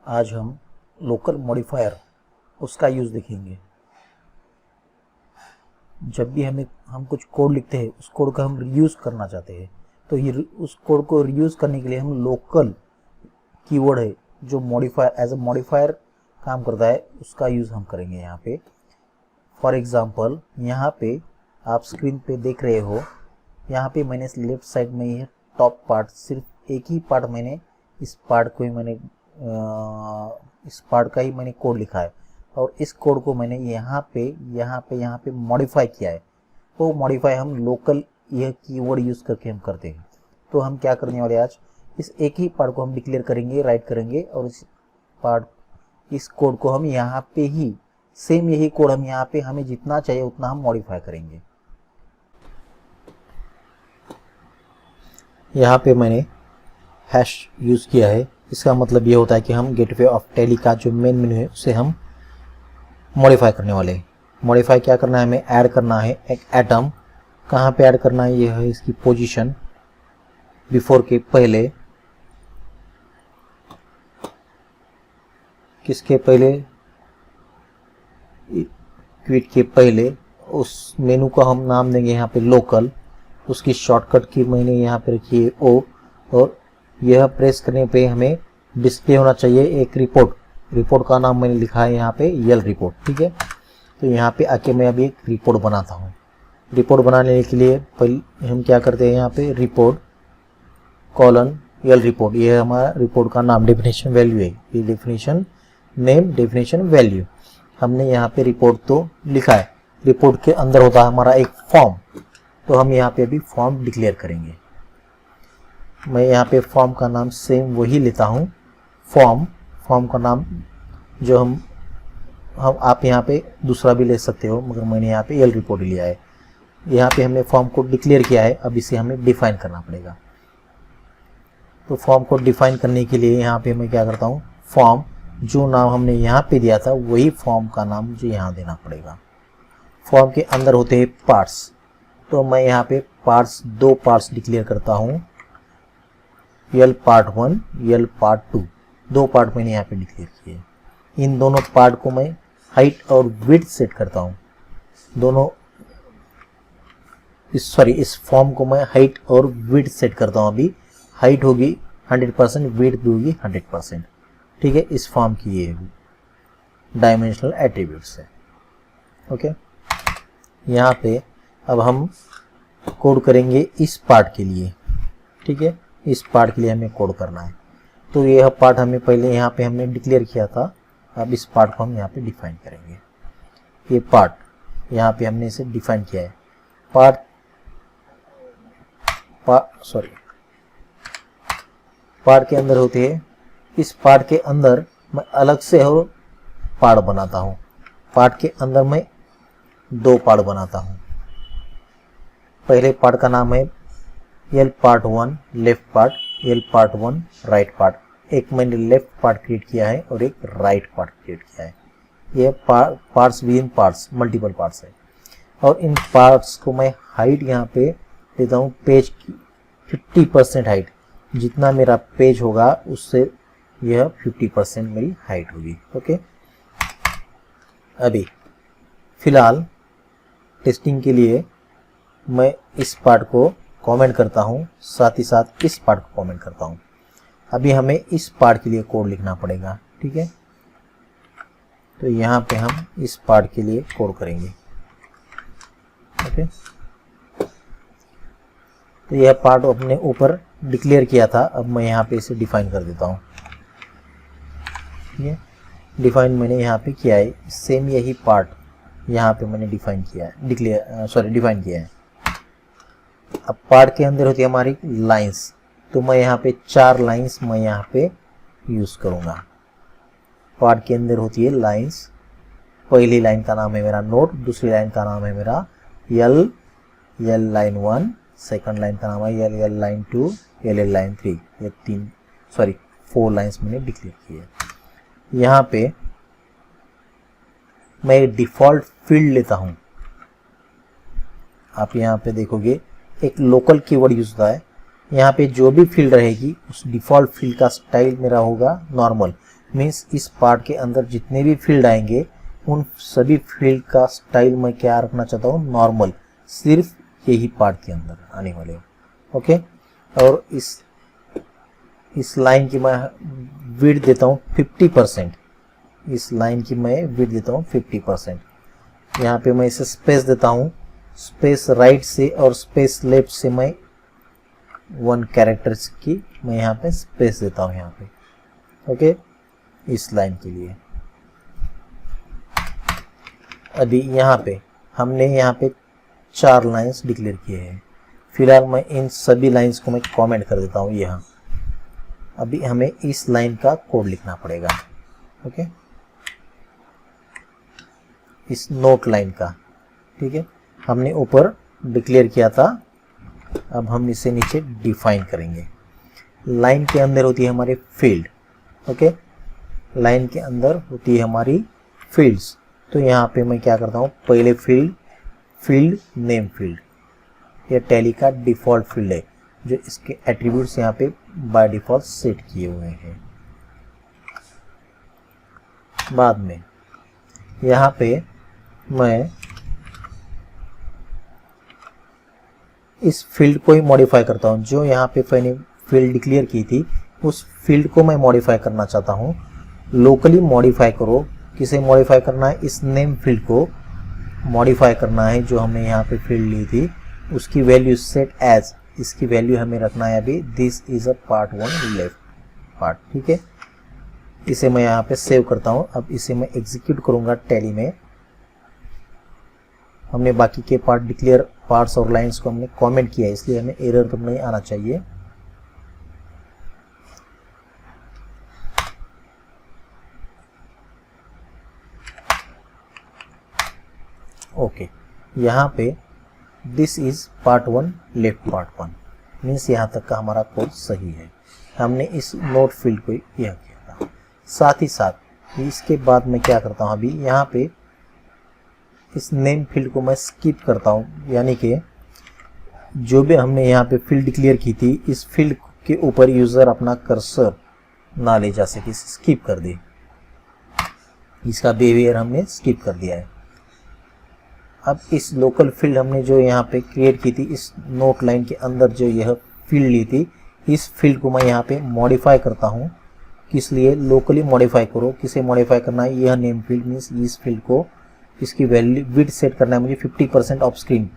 आज हम local modifier उसका यूज़ देखेंगे। जब भी हम कुछ कोड लिखते हैं, उस कोड का हम रीयूज़ करना चाहते हैं, तो ये उस कोड को रीयूज़ करने के लिए हम लोकल कीवर्ड है जो मॉडिफायर एज अ मॉडिफायर काम करता है, उसका यूज़ हम करेंगे यहाँ पे। फॉर एग्जांपल यहाँ पे आप स्क्रीन पे देख रहे हो, यहाँ पे मैंने लेफ्ट साइड में ये टॉप पार्ट, सिर्फ एक ही पार्ट मैंने इस पार्ट को ही मैंने इस पार्ट का ही मैंने कोड लिखा है और इस कोड को मैंने यहाँ पे मॉडिफाई किया है। तो मॉडिफाई हम लोकल यह कीवर्ड यूज़ करके हम करते हैं। तो हम क्या करने वाले आज, इस एक ही पार्ट को हम डिक्लेयर करेंगे, राइट करेंगे और इस कोड को हम यहाँ पे ही सेम यही कोड हम यहाँ पे हमें जितना चाहिए उतना हम मॉडिफाई करेंगे। यहाँ पे मैंने हैश यूज़ किया है। इसका मतलब ये होता है कि हम गेटवे ऑफ टैली का जो मेन मेन्यू है उसे हम मॉडिफाई करने वाले हैं। मॉडिफाई क्या करना है, हमें ऐड करना है एक एटम। कहाँ पे ऐड करना है, ये है इसकी पोजीशन बिफोर के पहले, किसके पहले, क्विट के पहले। उस मेनू को हम नाम देंगे यहाँ पे लोकल। उसकी शॉर्टकट की मैंने यहाँ पे रखी है ओ, और यह प्रेस करने पे हमें डिस्प्ले होना चाहिए एक रिपोर्ट का नाम मैंने लिखा है यहाँ पे यल रिपोर्ट। ठीक है, तो यहाँ पे आके मैं अभी एक रिपोर्ट बनाता हूँ। रिपोर्ट बनाने के लिए पहले हम क्या करते हैं, यहाँ पे रिपोर्ट कॉलन यल रिपोर्ट, ये हमारा रिपोर्ट का नाम डेफिनेशन वैल्यू है। ये डेफिनेशन नेम डेफिनेशन वैल्यू हमने यहाँ पे रिपोर्ट तो लिखा है। रिपोर्ट के अंदर होता है हमारा एक फॉर्म, तो हम यहाँ पे अभी फॉर्म डिक्लेयर करेंगे। मैं यहाँ पे फॉर्म का नाम सेम वही लेता हूँ, फॉर्म का नाम जो हम आप यहाँ पे दूसरा भी ले सकते हो, मगर मैंने यहाँ पे यल रिपोर्ट लिया है। यहाँ पे हमने फॉर्म को डिक्लेयर किया है, अब इसे हमें डिफाइन करना पड़ेगा। तो फॉर्म को डिफाइन करने के लिए यहाँ पे मैं क्या करता हूँ, फॉर्म जो नाम हमने यहाँ पे दिया था वही फॉर्म का नाम मुझे यहाँ देना पड़ेगा। फॉर्म के अंदर होते हैं पार्ट्स, तो मैं यहाँ पे दो पार्ट्स डिक्लेयर करता हूँ, यल पार्ट 1, यल पार्ट 2। दो पार्ट मैंने यहाँ पे डिक्लेयर किए। इन दोनों पार्ट को मैं हाइट और विड्थ सेट करता हूँ। इस फॉर्म को मैं हाइट और विड्थ सेट करता हूँ। अभी हाइट होगी 100%, विड्थ होगी 100%। ठीक है, इस फॉर्म की ये डायमेंशनल एट्रीब्यूट्स है। ओके, यहाँ पे अब हम कोड करेंगे इस पार्ट के लिए। ठीक है, इस पार्ट के लिए हमें कोड करना है। तो यह पार्ट हमें पहले यहाँ पे हमने डिक्लेयर किया था, अब इस पार्ट को हम यहाँ पे डिफाइन करेंगे। ये पार्ट यहाँ पे हमने इसे डिफाइन किया है। पार्ट के अंदर होते हैं, इस पार्ट के अंदर मैं अलग से और पार्ट बनाता हूँ। पार्ट के अंदर मैं दो पार्ट बनाता हूँ। पहले पार्ट का नाम है यल पार्ट 1 लेफ्ट पार्ट, यल पार्ट 1 राइट पार्ट। एक मैंने लेफ्ट पार्ट क्रिएट किया है और एक राइट पार्ट क्रिएट किया है। ये parts with in parts, multiple parts है। और इन पार्ट्स को मैं हाइट यहाँ पे देता हूँ पेज की 50% हाइट। जितना मेरा पेज होगा उससे यह 50% मेरी हाइट होगी। ओके, अभी फिलहाल टेस्टिंग के लिए मैं इस पार्ट को कमेंट करता हूँ, साथ ही साथ इस पार्ट को कमेंट करता हूँ। अभी हमें इस पार्ट के लिए कोड लिखना पड़ेगा। ठीक है, तो यहाँ पे हम इस पार्ट के लिए कोड करेंगे। ओके, तो यह पार्ट अपने ऊपर डिक्लेयर किया था, अब मैं यहाँ पे इसे डिफाइन कर देता हूँ। ठीक है, डिफाइन मैंने यहाँ पे किया है। सेम यही पार्ट यहाँ पे मैंने डिफाइन किया है, डिफाइन किया है। अब पार्ट के अंदर होती है हमारी लाइंस, तो मैं यहाँ पे 4 लाइंस मैं यहाँ पे यूज़ करूँगा। पार्ट के अंदर होती है लाइंस। पहली लाइन का नाम है मेरा नोट, दूसरी लाइन का नाम है मेरा यल लाइन 1, सेकंड लाइन का नाम है यल लाइन 2, यल लाइन 3। ये 4 लाइंस मैंने डिक्लेयर की है। यहाँ पे मैं एक डिफ़ॉल्ट फील्ड लेता हूँ। आप यहाँ पे देखोगे एक लोकल कीवर्ड यूज होता है। यहाँ पे जो भी फील्ड रहेगी उस डिफ़ॉल्ट फील्ड का स्टाइल मेरा होगा नॉर्मल। मीन्स इस पार्ट के अंदर जितने भी फील्ड आएंगे उन सभी फील्ड का स्टाइल मैं क्या रखना चाहता हूँ, नॉर्मल, सिर्फ यही पार्ट के अंदर आने वाले। ओके, और इस लाइन की मैं विड्थ देता हूँ 50%। इस लाइन की मैं विड्थ देता हूँ 50%। यहाँ पे मैं इसे स्पेस देता हूँ, स्पेस राइट से और स्पेस लेफ्ट से मैं 1 कैरेक्टर्स की मैं यहाँ पे स्पेस देता हूँ यहाँ पे। ओके, इस लाइन के लिए। अभी यहाँ पे हमने यहाँ पे 4 लाइंस डिक्लेयर किए हैं। फिलहाल मैं इन सभी लाइंस को मैं कमेंट कर देता हूँ यहाँ। अभी हमें इस लाइन का कोड लिखना पड़ेगा। ओके, इस नोट लाइन का, ठीक है, हमने ऊपर डिक्लेयर किया था, अब हम इसे नीचे डिफाइन करेंगे। लाइन के अंदर होती है हमारी फील्ड। ओके, लाइन के अंदर होती है हमारी फील्ड्स। तो यहाँ पे मैं क्या करता हूँ, पहले फील्ड नेम फील्ड, यह टैली का डिफ़ॉल्ट फील्ड है जो इसके एट्रीब्यूट्स यहाँ पे बाय डिफ़ॉल्ट सेट किए हुए हैं। बाद में यहाँ पे मैं इस फील्ड को ही मॉडिफाई करता हूँ। जो यहाँ पे मैंने फील्ड डिक्लेयर की थी उस फील्ड को मैं मॉडिफाई करना चाहता हूँ। लोकली मॉडिफाई करो, किसे मॉडिफाई करना है, इस नेम फील्ड को मॉडिफाई करना है जो हमने यहाँ पे फील्ड ली थी, उसकी वैल्यू सेट एज, इसकी वैल्यू हमें रखना है अभी this is a part 1 left part. ठीक है, इसे मैं यहाँ पे सेव करता हूँ। अब इसे मैं एग्जीक्यूट करूँगा टैली में। हमने बाकी के पार्ट्स और लाइंस को हमने कमेंट किया है, इसलिए हमें एरर तो नहीं आना चाहिए। ओके, यहाँ पे this is part 1 left part 1 means यहाँ तक का हमारा कोड सही है। हमने इस नोट फील्ड को यह किया था। साथ ही साथ इसके बाद मैं क्या करता हूँ, अभी यहाँ पे इस नेम फील्ड को मैं स्किप करता हूँ, यानी कि जो भी हमने यहाँ पे फील्ड डिक्लेयर की थी इस फील्ड के ऊपर यूज़र अपना कर्सर ना ले जा सके, स्किप कर दे। इसका बिहेवियर हमने स्किप कर दिया है। अब इस लोकल फील्ड हमने जो यहाँ पे क्रिएट की थी इस नोट लाइन के अंदर जो यह फील्ड ली थी, इस फील्ड को मैं यहाँ पे मॉडिफाई करता हूँ। किस लिए, लोकली मॉडिफाई करो। किसे मॉडिफाई करना है, यह नेम फील्ड मीन्स इस फील्ड को, इसकी वैल्यू विड्थ सेट करना है मुझे 50% ऑफ स्क्रीन,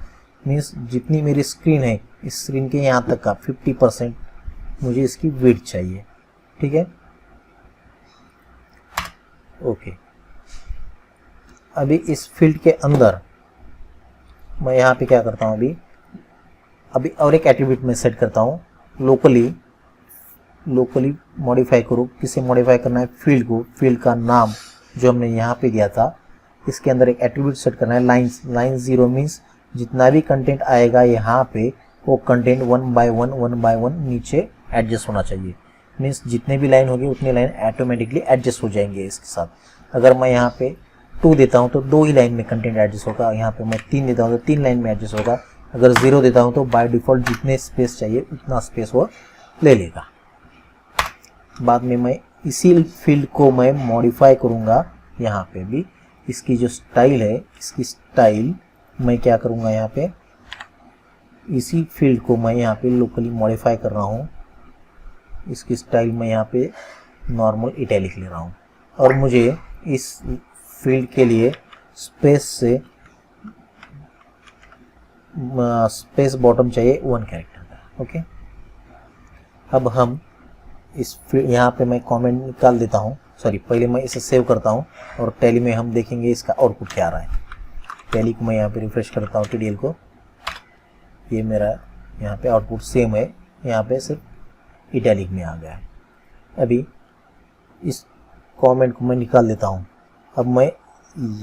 मीन्स जितनी मेरी स्क्रीन है इस स्क्रीन के यहाँ तक का 50% मुझे इसकी विड्थ चाहिए। ठीक है, ओके। अभी इस फील्ड के अंदर मैं यहाँ पे क्या करता हूँ, अभी और एक एट्रीब्यूट में सेट करता हूँ, लोकली मॉडिफाई करो। किसे मॉडिफाई करना है, फील्ड को, फील्ड का नाम जो हमने यहाँ पे दिया था इसके अंदर एक एट्रीब्यूट सेट करना है लाइन 0 मीन्स जितना भी कंटेंट आएगा यहाँ पे वो कंटेंट 1 बाय 1 नीचे एडजस्ट होना चाहिए। मीन्स जितने भी लाइन होगी उतनी लाइन ऑटोमेटिकली एडजस्ट हो जाएंगे इसके साथ। अगर मैं यहाँ पे 2 देता हूँ तो 2 ही लाइन में कंटेंट एडजस्ट होगा। यहाँ पे मैं 3 देता हूँ तो 3 लाइन में एडजस्ट होगा। अगर 0 देता हूँ तो बाय डिफ़ॉल्ट जितने स्पेस चाहिए उतना स्पेस वो ले लेगा। बाद में मैं इसी फील्ड को मैं मॉडिफाई करूँगा। यहाँ पे भी इसकी जो स्टाइल है, इसकी स्टाइल मैं क्या करूँगा, यहाँ पे इसी फील्ड को मैं यहाँ पे लोकली मॉडिफाई कर रहा हूँ। इसकी स्टाइल मैं यहाँ पे नॉर्मल इटैलिक ले रहा हूँ और मुझे इस फील्ड के लिए स्पेस बॉटम चाहिए 1 कैरेक्टर का। ओके, अब हम इस यहाँ पे मैं कमेंट निकाल देता हूँ। सॉरी, पहले मैं इसे सेव करता हूँ और टैली में हम देखेंगे इसका आउटपुट क्या आ रहा है। टैली को मैं यहाँ पे रिफ्रेश करता हूँ, टीडीएल को, ये मेरा यहाँ पे आउटपुट सेम है, यहाँ पे सिर्फ इटैलिक में आ गया है। अभी इस कमेंट को मैं निकाल देता हूँ। अब मैं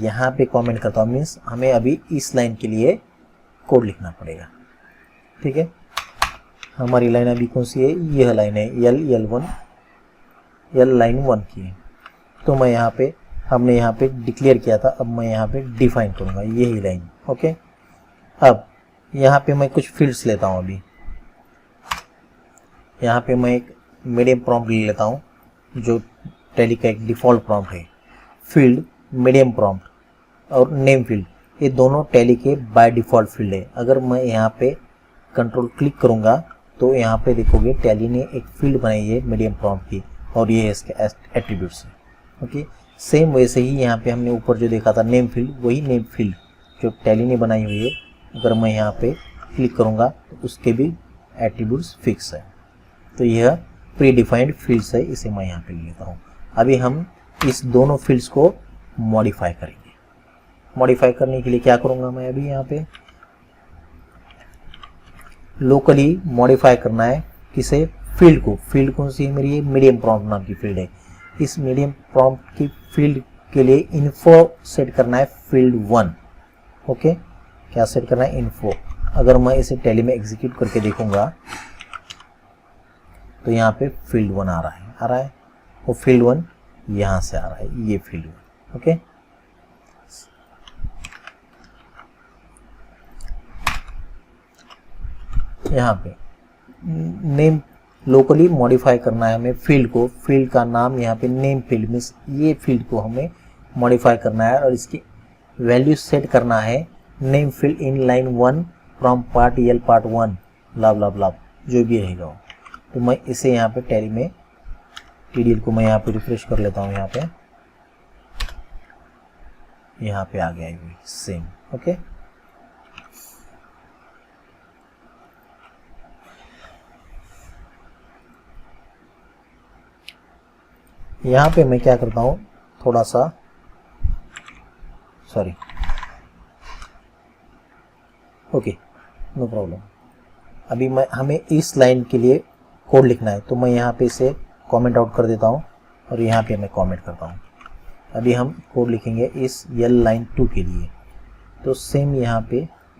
यहाँ पे कमेंट करता हूँ, मीन्स हमें अभी इस लाइन के लिए कोड लिखना पड़ेगा। ठीक है, हमारी लाइन अभी कौन सी है, यह लाइन है L लाइन 1 की है। तो मैं यहाँ पे, हमने यहाँ पे डिक्लेयर किया था, अब मैं यहाँ पे डिफाइन करूँगा यही लाइन। ओके, अब यहाँ पे मैं कुछ फील्ड्स लेता हूँ। अभी यहाँ पे मैं एक मीडियम प्रॉम्प्ट ले लेता हूँ जो टैली का एक डिफ़ॉल्ट प्रॉम्प्ट है। फील्ड, मीडियम प्रॉम्प्ट और नेम फील्ड, ये दोनों टैली के बाय डिफ़ॉल्ट फील्ड है। अगर मैं यहाँ पे कंट्रोल क्लिक करूँगा तो यहाँ पे देखोगे टैली ने एक फील्ड बनाई है मीडियम प्रॉम्प्ट की, और ये इसके एट्रीब्यूट्स है। ओके, सेम वैसे ही यहाँ पे हमने ऊपर जो देखा था नेम फील्ड, वही नेम फील्ड जो टैली ने बनाई हुई है, अगर मैं यहाँ पे क्लिक करूँगा तो उसके भी एट्रीब्यूट्स फिक्स है। तो यह प्री डिफाइंड फील्ड्स है, इसे मैं यहाँ पे लेता हूँ। अभी हम इस दोनों फील्ड्स को मॉडिफाई करेंगे। मॉडिफाई करने के लिए क्या करूँगा मैं, अभी यहाँ पे लोकली मॉडिफाई करना है किसे, फील्ड को। फील्ड कौन सी है मेरी, ये मीडियम प्रॉम्प्ट नाम की फील्ड है। इस मीडियम प्रॉम्प्ट की फील्ड के लिए इन्फो सेट करना है फील्ड 1। ओके, क्या सेट करना है, इन्फो। अगर मैं इसे टैली में एग्जीक्यूट करके देखूंगा तो यहाँ पे फील्ड 1 आ रहा है, वो फील्ड 1 यहाँ से आ रहा है, ये फील्ड 1। ओके, यहाँ पे नेम लोकली मॉडिफाई करना है हमें फील्ड को। फील्ड का नाम यहाँ पे नेम फील्ड मीन्स ये फील्ड को हमें मॉडिफाई करना है और इसकी वैल्यू सेट करना है name field in line 1 from part L part 1 लाभ लाभ लाभ जो भी रहेगा वो। तो मैं इसे यहाँ पे टैली में TDL को मैं यहाँ पे रिफ्रेश कर लेता हूँ। यहाँ पे आ गया ये सेम। ओके, यहाँ पे मैं क्या करता हूँ, थोड़ा सा सॉरी, ओके नो प्रॉब्लम। अभी हमें इस लाइन के लिए कोड लिखना है, तो मैं यहाँ पे इसे कमेंट आउट कर देता हूँ और यहाँ पे मैं कमेंट करता हूँ। अभी हम कोड लिखेंगे इस यल लाइन 2 के लिए, तो सेम यहाँ पे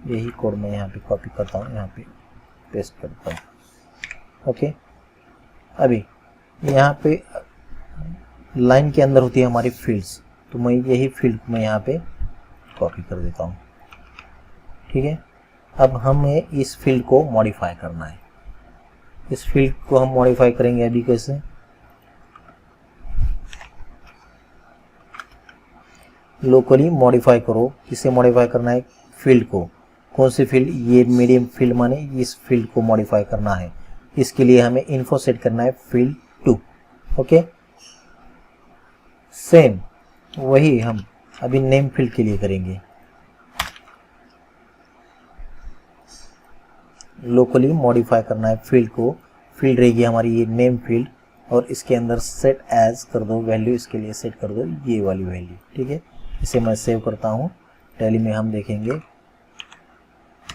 यही कोड मैं यहाँ पे कॉपी करता हूँ, यहाँ पे पेस्ट करता हूँ। ओके, अभी यहाँ पे लाइन के अंदर होती है हमारी फील्ड्स, तो मैं यही फील्ड मैं यहाँ पे कॉपी कर देता हूँ। ठीक है, अब हमें इस फील्ड को मॉडिफाई करना है। इस फील्ड को हम मॉडिफाई करेंगे अभी कैसे, लोकली मॉडिफाई करो। किसे मॉडिफाई करना है, फील्ड को। कौन सी फील्ड, ये मीडियम फील्ड माने इस फील्ड को मॉडिफाई करना है। इसके लिए हमें इन्फो सेट करना है फील्ड 2। ओके, सेम वही हम अभी नेम फील्ड के लिए करेंगे। लोकली मॉडिफाई करना है फील्ड को। फील्ड रहेगी हमारी ये नेम फील्ड, और इसके अंदर सेट एज कर दो वैल्यू, इसके लिए सेट कर दो ये वाली वैल्यू। ठीक है, इसे मैं सेव करता हूँ। टैली में हम देखेंगे,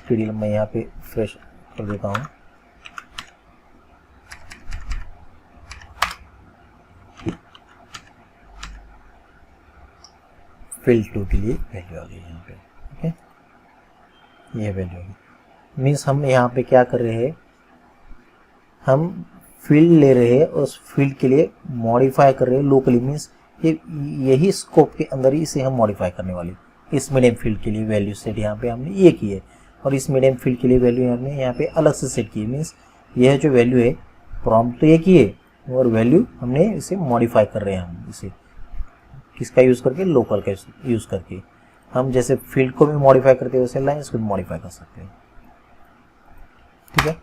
TDL मैं यहाँ पे फ्रेश कर देता हूँ। फील्ड 2 के लिए वैल्यू आ गई यहाँ पे। ओके, ये वैल्यू आ गई। मीन्स हम यहाँ पे क्या कर रहे हैं, हम फील्ड ले रहे हैं, उस फील्ड के लिए मॉडिफाई कर रहे हैं लोकली। मीन्स यही स्कोप के अंदर ही इसे हम मॉडिफाई करने वाले। इस मीडियम फील्ड के लिए वैल्यू सेट यहाँ पे हमने ये की है, और इस मीडियम फील्ड के लिए वैल्यू हमने यहाँ पे अलग से सेट की है। मीन्स यह जो वैल्यू है प्रॉम्प्ट तो एक ही है, और वैल्यू हमने इसे मॉडिफाई कर रहे हैं। हम इसे किसका यूज़ करके, लोकल का यूज़ करके। हम जैसे फील्ड को भी मॉडिफाई करते हैं वैसे लाइन्स को भी मॉडिफाई कर सकते हैं। ठीक है,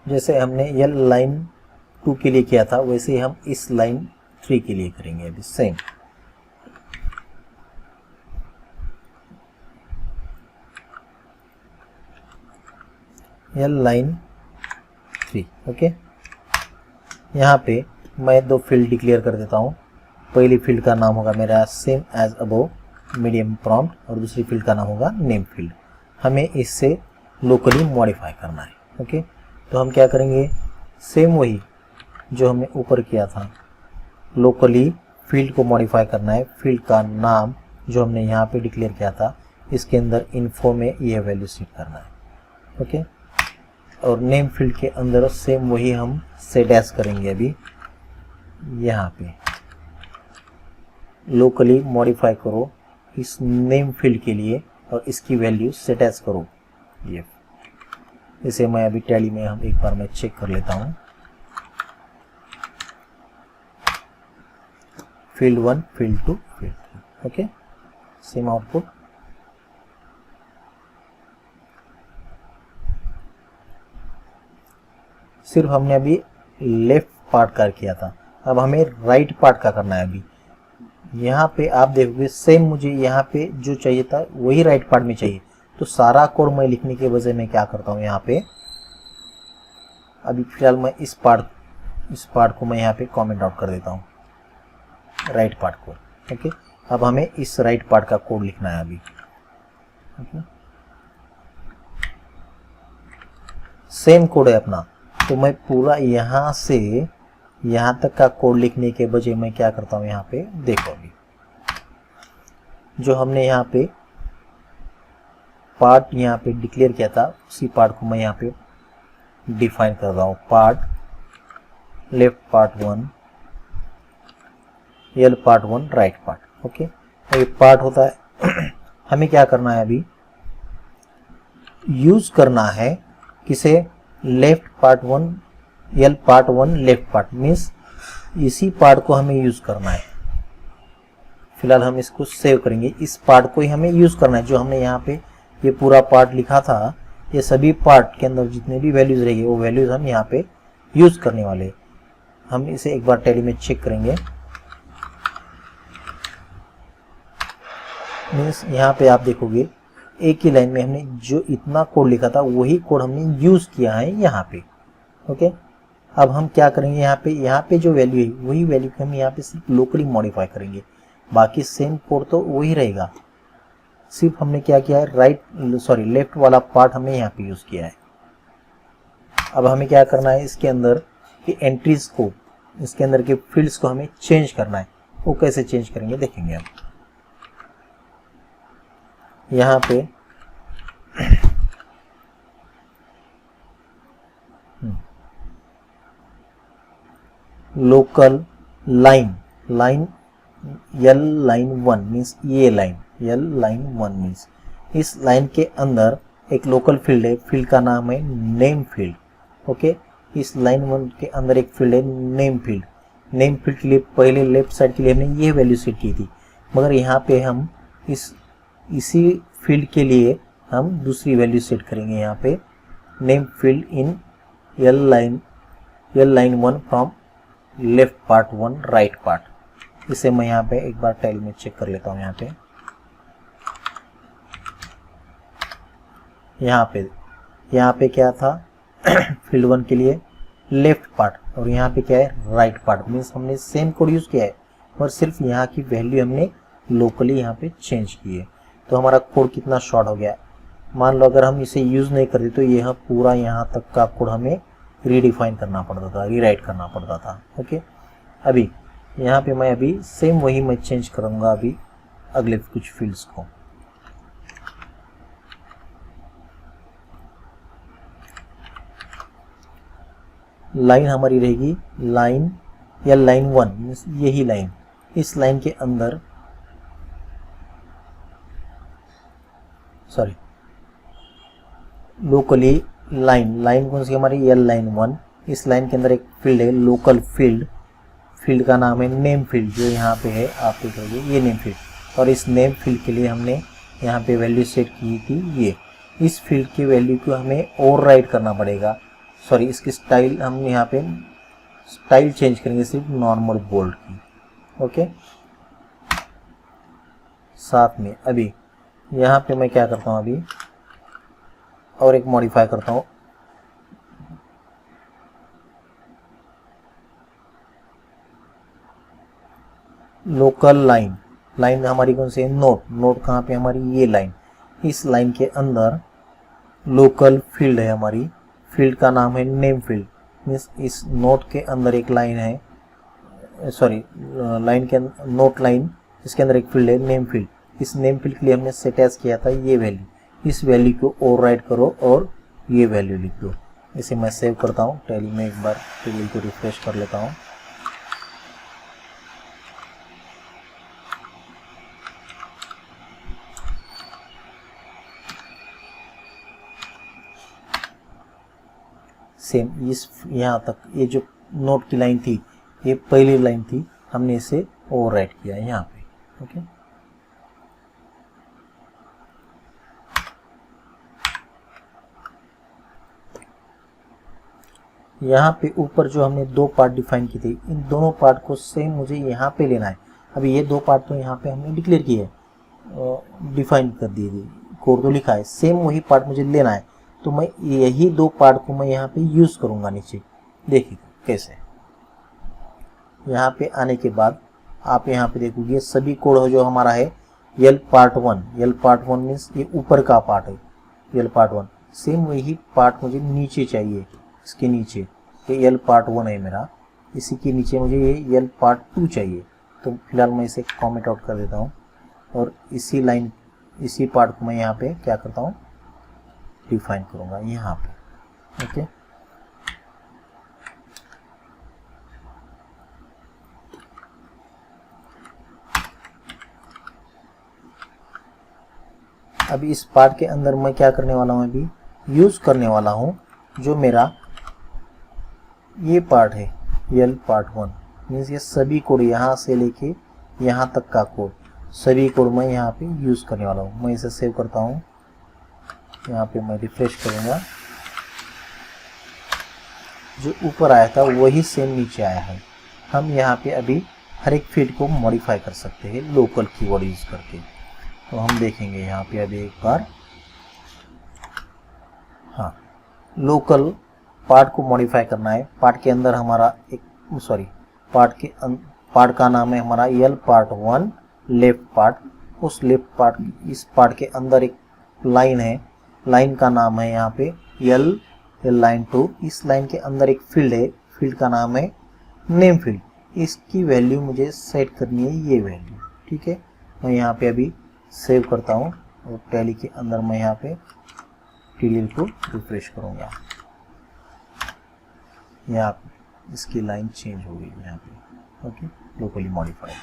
जैसे हमने ये लाइन 2 के लिए किया था वैसे ही हम इस लाइन 3 के लिए करेंगे अभी सेम। ये लाइन 3। ओके, यहाँ पे मैं 2 फील्ड डिक्लेयर कर देता हूँ। पहली फील्ड का नाम होगा मेरा same as above medium prompt, और दूसरी फील्ड का नाम होगा नेम फील्ड। हमें इससे लोकली मॉडिफाई करना है। ओके, तो हम क्या करेंगे, सेम वही जो हमने ऊपर किया था, लोकली फील्ड को मॉडिफाई करना है। फील्ड का नाम जो हमने यहाँ पे डिक्लेयर किया था, इसके अंदर इन्फो में यह वैल्यू सेट करना है। ओके, और नेम फील्ड के अंदर सेम वही हम सेट एज करेंगे। अभी यहाँ पे लोकली मॉडिफाई करो इस नेम फील्ड के लिए, और इसकी वैल्यू सेट एज करो ये इसे मैं अभी टैली में हम एक बार मैं चेक कर लेता हूँ। Field 1, field 2, field 3, okay, same output. सिर्फ हमने अभी लेफ्ट पार्ट का किया था, अब हमें राइट पार्ट का करना है। अभी यहाँ पे आप देखोगे सेम मुझे यहाँ पे जो चाहिए था वही राइट पार्ट में चाहिए, तो सारा कोड मैं लिखने के बजाय मैं क्या करता हूँ यहाँ पे, अभी फिलहाल मैं इस पार्ट को मैं यहाँ पे कमेंट आउट कर देता हूँ, राइट पार्ट को। ओके, अब हमें इस राइट पार्ट का कोड लिखना है अभी। ओके, सेम कोड है अपना, तो मैं पूरा यहाँ से यहाँ तक का कोड लिखने के बजाय मैं क्या करता हूँ, यहाँ पे देखो अभी जो हमने यहाँ पे पार्ट यहाँ पे डिक्लेयर किया था उसी पार्ट को मैं यहाँ पे डिफाइन कर रहा हूँ। Part left part 1, L part 1, right part. Okay, ये पार्ट होता है हमें क्या करना है अभी, यूज करना है किसे, left part 1, L part 1, left part, means इसी पार्ट को हमें यूज करना है। फिलहाल हम इसको सेव करेंगे, इस पार्ट को ही हमें यूज करना है। जो हमने यहाँ पे ये पूरा पार्ट लिखा था, ये सभी पार्ट के अंदर जितने भी वैल्यूज रहेंगे वो वैल्यूज हम यहाँ पे यूज करने वाले। हम इसे एक बार टैली में चेक करेंगे। मीन्स यहाँ पे आप देखोगे एक ही लाइन में हमने जो इतना कोड लिखा था वही कोड हमने यूज किया है यहाँ पे। ओके, अब हम क्या करेंगे, यहाँ पे जो वैल्यू है वही वैल्यू को हम यहाँ पे सिर्फ लोकली मॉडिफाई करेंगे, बाकी सेम कोड तो वही रहेगा। सिर्फ हमने क्या किया है, लेफ्ट वाला पार्ट हमने यहाँ पे यूज किया है। अब हमें क्या करना है, इसके अंदर की एंट्रीज को, इसके अंदर के फील्ड्स को हमें चेंज करना है। वो कैसे चेंज करेंगे देखेंगे हम। यहाँ पे local line L line 1 means ये लाइन एल लाइन 1 मीन्स इस लाइन के अंदर एक लोकल फील्ड है, फील्ड का नाम है नेम फील्ड। ओके, इस लाइन 1 के अंदर एक फील्ड है नेम फील्ड। नेम फील्ड के लिए पहले लेफ्ट साइड के लिए हमने ये वैल्यू सेट की थी, मगर यहाँ पे हम इसी फील्ड के लिए हम दूसरी वैल्यू सेट करेंगे। यहाँ पे name field in L line 1 from left part 1, right part. इसे मैं यहाँ पे एक बार टैली में चेक कर लेता हूँ। यहाँ पे क्या था फील्ड 1 के लिए लेफ्ट पार्ट, और यहाँ पे क्या है राइट पार्ट। मीन्स हमने सेम कोड यूज किया है और सिर्फ यहाँ की वैल्यू हमने लोकली यहाँ पे चेंज की है। तो हमारा कोड कितना शॉर्ट हो गया। मान लो अगर हम इसे यूज नहीं करते तो यह पूरा यहाँ तक का कोड हमें रीडिफाइन करना पड़ता था, रीराइट करना पड़ता था। ओके, अभी यहाँ पे मैं अभी सेम वही मैं चेंज करूँगा अभी अगले कुछ फील्ड्स को। लाइन हमारी रहेगी लाइन या लाइन 1, यही लाइन। इस लाइन के अंदर लोकली लाइन कौन सी हमारी एल लाइन 1। इस लाइन के अंदर एक फील्ड है लोकल फील्ड का नाम है नेम फील्ड, जो यहाँ पे है आप देखोगे ये नेम फील्ड। और इस नेम फील्ड के लिए हमने यहाँ पे वैल्यू सेट की थी ये। इस फील्ड की वैल्यू को हमें ओवरराइट करना पड़ेगा। इसकी स्टाइल हम यहाँ पे स्टाइल चेंज करेंगे सिर्फ नॉर्मल बोल्ड की। ओके, साथ में अभी यहाँ पे मैं क्या करता हूँ, अभी और एक मॉडिफाई करता हूँ। लोकल लाइन हमारी कौन सी है, नोट कहाँ पे हमारी ये लाइन। इस लाइन के अंदर लोकल फील्ड है हमारी, फील्ड का नाम है नेम फील्ड। मीन्स इस नोट के अंदर एक लाइन है, लाइन के नोट लाइन, इसके अंदर एक फील्ड है नेम फील्ड। इस नेम फील्ड के लिए हमने सेट एज किया था ये वैल्यू। इस वैल्यू को ओवरराइट करो और ये वैल्यू लिख दो। इसे मैं सेव करता हूँ टैली में, एक बार टेबल को रिफ्रेश कर लेता हूँ। सेम इस यहाँ तक ये जो नोट की लाइन थी, ये पहली लाइन थी, हमने इसे ओवरराइट किया है यहाँ पे। ओके, यहाँ पे ऊपर जो हमने दो पार्ट डिफाइन की थी, इन दोनों पार्ट को सेम मुझे यहाँ पे लेना है। अभी ये दो पार्ट तो यहाँ पे हमने डिक्लेयर किए है, डिफाइन कर दिए थी, कोड तो लिखा है, सेम वही पार्ट मुझे लेना है। तो मैं यही दो पार्ट को मैं यहाँ पे यूज़ करूँगा नीचे। देखिए कैसे, यहाँ पे आने के बाद आप यहाँ पे देखोगे सभी कोड जो हमारा है यल पार्ट 1, यल पार्ट 1 मीन्स ये ऊपर का पार्ट है, यल पार्ट 1। सेम वही पार्ट मुझे नीचे चाहिए, इसके नीचे ये यल पार्ट 1 है मेरा, इसी के नीचे मुझे ये यल पार्ट 2 चाहिए। तो फिलहाल मैं इसे कमेंट आउट कर देता हूँ और इसी लाइन इसी पार्ट को मैं यहाँ पे क्या करता हूँ, डिफाइन करूँगा यहाँ पे। ओके, अभी इस पार्ट के अंदर मैं क्या करने वाला हूँ, अभी यूज़ करने वाला हूँ जो मेरा ये पार्ट है यल पार्ट 1, मीन्स ये सभी कोड यहाँ से लेके यहाँ तक का कोड, सभी कोड मैं यहाँ पे यूज़ करने वाला हूँ। मैं इसे सेव करता हूँ, यहाँ पे मैं रिफ्रेश करूँगा, जो ऊपर आया था वही सेम नीचे आया है। हम यहाँ पे अभी हर एक फील्ड को मॉडिफाई कर सकते हैं लोकल कीवर्ड यूज़ करके। तो हम देखेंगे यहाँ पे अभी एक बार, हाँ, लोकल पार्ट को मॉडिफाई करना है। पार्ट के अंदर हमारा एक पार्ट का नाम है हमारा यल पार्ट 1 लेफ्ट पार्ट। उस लेफ्ट पार्ट, इस पार्ट के अंदर एक लाइन है, लाइन का नाम है यहाँ पे यल लाइन 2। इस लाइन के अंदर एक फील्ड है, फील्ड का नाम है नेम फील्ड। इसकी वैल्यू मुझे सेट करनी है ये वैल्यू, ठीक है। मैं यहाँ पे अभी सेव करता हूँ और टैली के अंदर मैं यहाँ पे टीडीएल को रिफ्रेश करूँगा। यहाँ इसकी लाइन चेंज हो गई यहाँ पे। Okay, locally modified.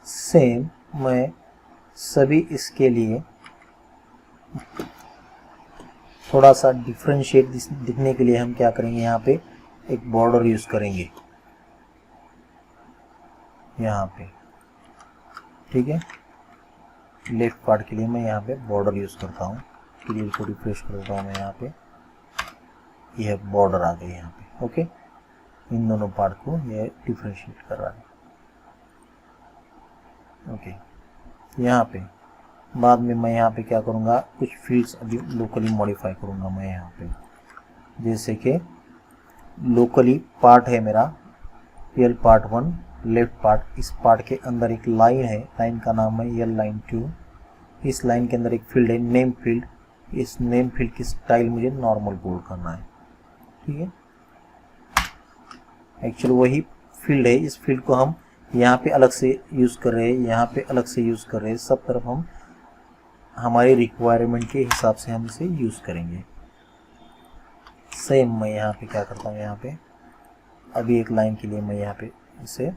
सेम मैं सभी इसके लिए थोड़ा सा डिफरेंशिएट दिखने के लिए हम क्या करेंगे, यहाँ पे एक बॉर्डर यूज करेंगे यहाँ पे, ठीक है। लेफ्ट पार्ट के लिए मैं यहाँ पे बॉर्डर यूज करता हूँ, टीडीएल को रिफ्रेश करता हूँ मैं यहाँ पे, यह बॉर्डर आ गई यहाँ पे। ओके, इन दोनों पार्ट को यह डिफरेंशिएट कर रहा है। ओके, यहाँ पे बाद में मैं यहाँ पे क्या करूँगा, कुछ फील्ड्स अभी लोकली मॉडिफाई करूँगा मैं यहाँ पे। जैसे कि लोकली पार्ट है मेरा यल पार्ट 1 लेफ्ट पार्ट, इस पार्ट के अंदर एक लाइन है, लाइन का नाम है यल लाइन 2। इस लाइन के अंदर एक फील्ड है नेम फील्ड, इस नेम फील्ड की स्टाइल मुझे नॉर्मल बोल्ड करना है, ठीक है। एक्चुअली वही फील्ड है, इस फील्ड को हम यहाँ पे अलग से यूज़ कर रहे हैं, यहाँ पे अलग से यूज़ कर रहे हैं, सब तरफ हम हमारी रिक्वायरमेंट के हिसाब से हम इसे यूज़ करेंगे। सेम मैं यहाँ पे क्या करता हूँ, यहाँ पे अभी एक लाइन के लिए मैं यहाँ पे इसे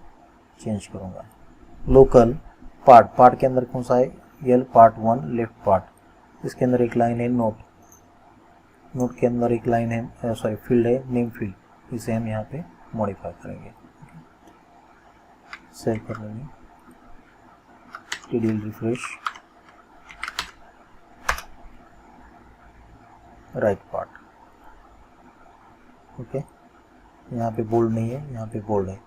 चेंज करूँगा। लोकल पार्ट के अंदर कौन सा है, यल पार्ट 1 लेफ्ट पार्ट, इसके अंदर एक लाइन है नोट के अंदर एक लाइन है, सॉरी फील्ड है नेम फील्ड, इसे हम यहाँ पे मॉडिफाई करेंगे। सेव कर लेंगे, TDL refresh, right part. Okay, यहाँ पे बोल्ड नहीं है, यहाँ पे बोल्ड है।